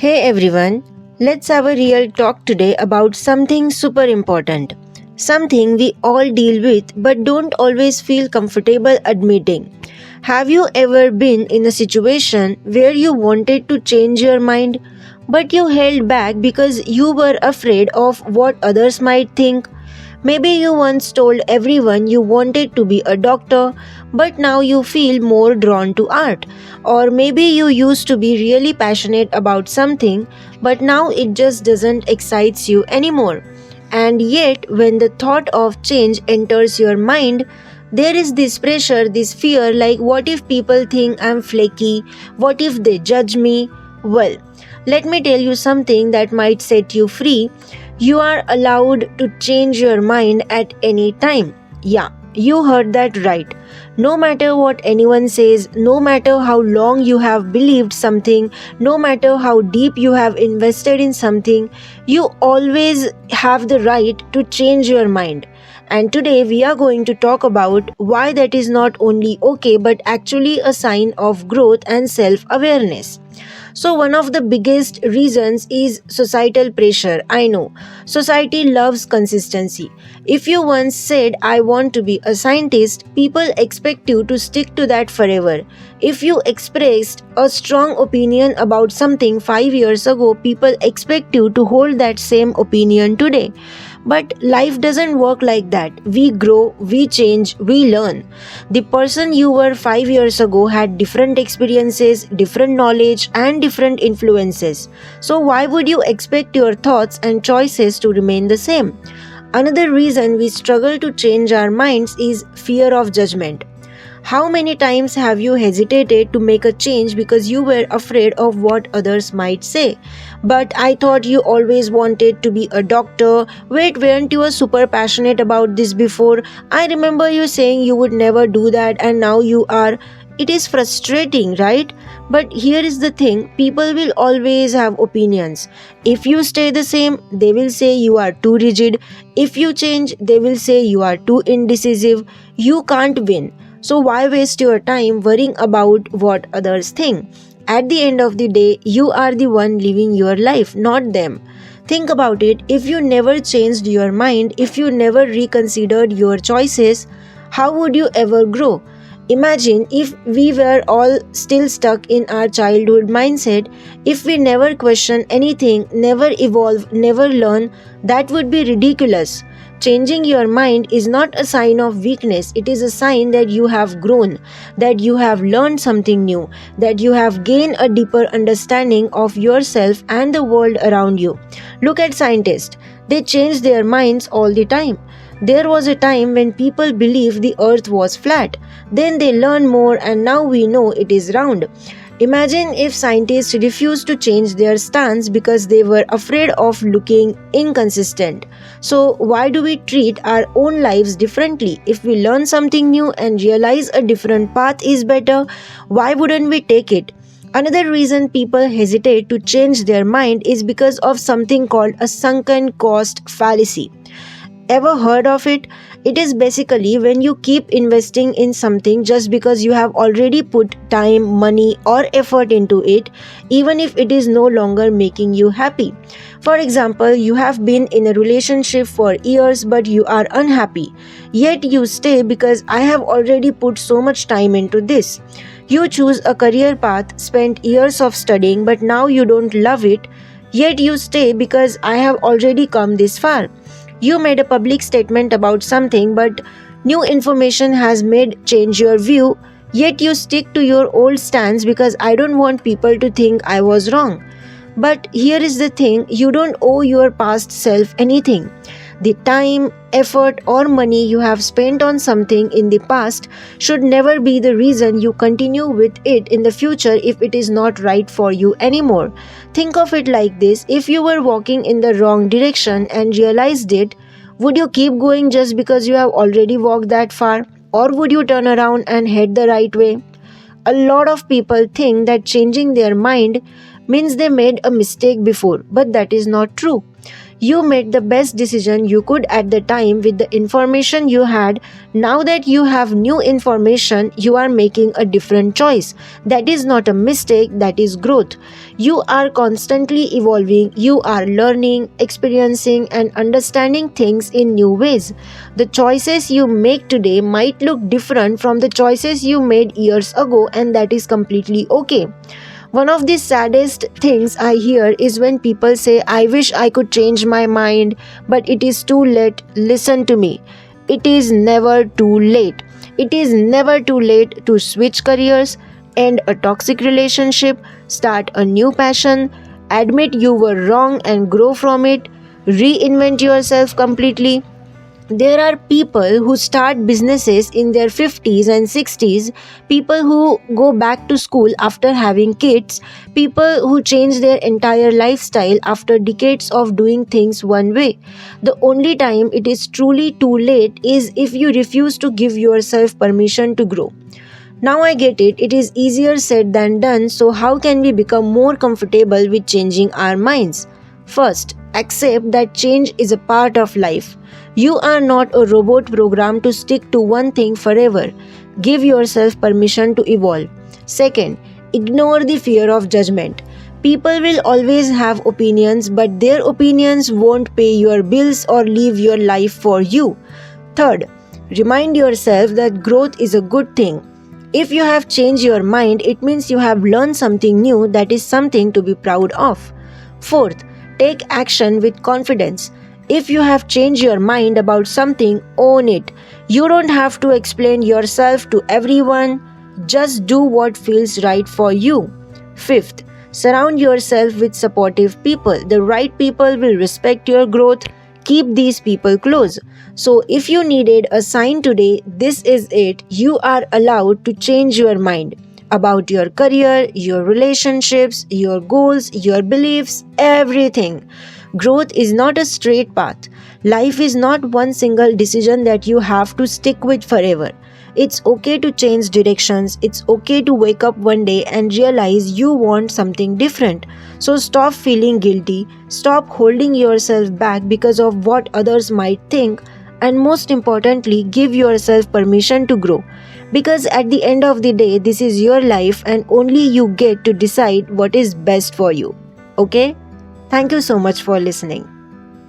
Hey everyone, let's have a real talk today about something super important. Something we all deal with but don't always feel comfortable admitting. Have you ever been in a situation where you wanted to change your mind but you held back because you were afraid of what others might think? Maybe you once told everyone you wanted to be a doctor, but now you feel more drawn to art. Or maybe you used to be really passionate about something, but now it just doesn't excite you anymore. And yet, when the thought of change enters your mind, there is this pressure, this fear like, what if people think I'm flaky? What if they judge me? Well, let me tell you something that might set you free. You are allowed to change your mind at any time. Yeah, you heard that right. No matter what anyone says, no matter how long you have believed something, no matter how deep you have invested in something, you always have the right to change your mind. And today we are going to talk about why that is not only okay but actually a sign of growth and self-awareness. So, one of the biggest reasons is societal pressure. I know. Society loves consistency. If you once said, I want to be a scientist, people expect you to stick to that forever. If you expressed a strong opinion about something 5 years ago, people expect you to hold that same opinion today. But life doesn't work like that. We grow, we change, we learn. The person you were 5 years ago had different experiences, different knowledge, and different influences. So, why would you expect your thoughts and choices to remain the same? Another reason we struggle to change our minds is fear of judgment. How many times have you hesitated to make a change because you were afraid of what others might say? But I thought you always wanted to be a doctor. Wait, weren't you super passionate about this before? I remember you saying you would never do that and now you are. It is frustrating, right? But here is the thing, people will always have opinions. If you stay the same, they will say you are too rigid. If you change, they will say you are too indecisive. You can't win. So why waste your time worrying about what others think? At the end of the day, you are the one living your life, not them. Think about it, if you never changed your mind, if you never reconsidered your choices, how would you ever grow? Imagine if we were all still stuck in our childhood mindset, if we never question anything, never evolve, never learn, that would be ridiculous. Changing your mind is not a sign of weakness, it is a sign that you have grown, that you have learned something new, that you have gained a deeper understanding of yourself and the world around you. Look at scientists, they change their minds all the time. There was a time when people believed the earth was flat. Then they learned more and now we know it is round. Imagine if scientists refused to change their stance because they were afraid of looking inconsistent. So, why do we treat our own lives differently? If we learn something new and realize a different path is better, why wouldn't we take it? Another reason people hesitate to change their mind is because of something called a sunken cost fallacy. Ever heard of it? It is basically when you keep investing in something just because you have already put time, money, or effort into it, even if it is no longer making you happy. For example, you have been in a relationship for years but you are unhappy. Yet you stay because I have already put so much time into this. You choose a career path, spent years of studying but now you don't love it. Yet you stay because I have already come this far. You made a public statement about something but new information has made change your view, yet you stick to your old stance because I don't want people to think I was wrong. But here is the thing, you don't owe your past self anything. The time, effort or money you have spent on something in the past should never be the reason you continue with it in the future if it is not right for you anymore. Think of it like this, if you were walking in the wrong direction and realized it, would you keep going just because you have already walked that far? Or would you turn around and head the right way? A lot of people think that changing their mind means they made a mistake before, but that is not true. You made the best decision you could at the time with the information you had. Now that you have new information, you are making a different choice. That is not a mistake, that is growth. You are constantly evolving, you are learning, experiencing, and understanding things in new ways. The choices you make today might look different from the choices you made years ago, and that is completely okay. One of the saddest things I hear is when people say, I wish I could change my mind, but it is too late. Listen to me. It is never too late. It is never too late to switch careers, end a toxic relationship, start a new passion, admit you were wrong and grow from it, reinvent yourself completely. There are people who start businesses in their 50s and 60s, people who go back to school after having kids, people who change their entire lifestyle after decades of doing things one way. The only time it is truly too late is if you refuse to give yourself permission to grow. Now I get it, it is easier said than done, so how can we become more comfortable with changing our minds? First, accept that change is a part of life. You are not a robot programmed to stick to one thing forever. Give yourself permission to evolve. Second, ignore the fear of judgment. People will always have opinions, but their opinions won't pay your bills or live your life for you. Third, remind yourself that growth is a good thing. If you have changed your mind, it means you have learned something new that is something to be proud of. Fourth, take action with confidence. If you have changed your mind about something, own it. You don't have to explain yourself to everyone. Just do what feels right for you. Fifth, surround yourself with supportive people. The right people will respect your growth. Keep these people close. So if you needed a sign today, this is it. You are allowed to change your mind about your career, your relationships, your goals, your beliefs, everything. Growth is not a straight path. Life is not one single decision that you have to stick with forever. It's okay to change directions. It's okay to wake up one day and realize you want something different. So stop feeling guilty. Stop holding yourself back because of what others might think. And most importantly, give yourself permission to grow. Because at the end of the day, this is your life and only you get to decide what is best for you. Okay? Thank you so much for listening.